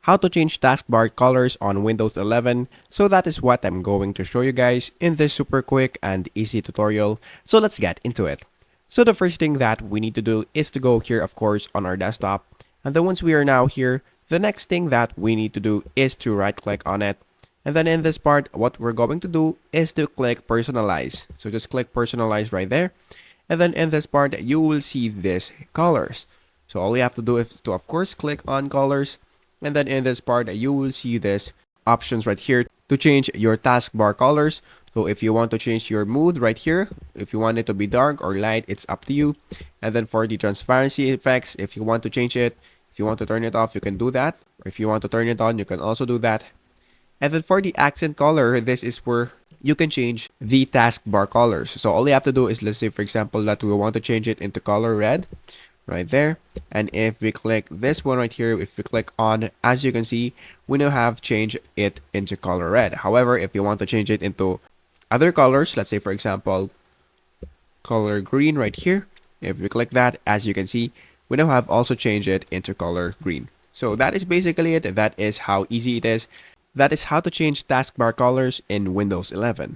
how to change taskbar colors on Windows 11. So that is what I'm going to show you guys in this super quick and easy tutorial. So let's get into it. So the first thing that we need to do is to go here, of course, on our desktop. And then once we are now here, the next thing that we need to do is to right click on it. And then in this part, what we're going to do is to click personalize. So just click personalize right there. And then in this part, you will see this colors. So all you have to do is to, of course, click on colors. And then in this part, you will see this options right here to change your taskbar colors. So if you want to change your mood right here, if you want it to be dark or light, it's up to you. And then for the transparency effects, if you want to change it, if you want to turn it off, you can do that. Or if you want to turn it on, you can also do that. And then for the accent color, this is where you can change the taskbar colors. So all you have to do is, let's say for example that we want to change it into color red right there. And if we click this one right here, if we click on, as you can see, we now have changed it into color red. However, if you want to change it into other colors, let's say for example color green right here, if we click that, as you can see, we now have also changed it into color green. So that is basically it. That is how easy it is. That is how to change taskbar colors in Windows 11.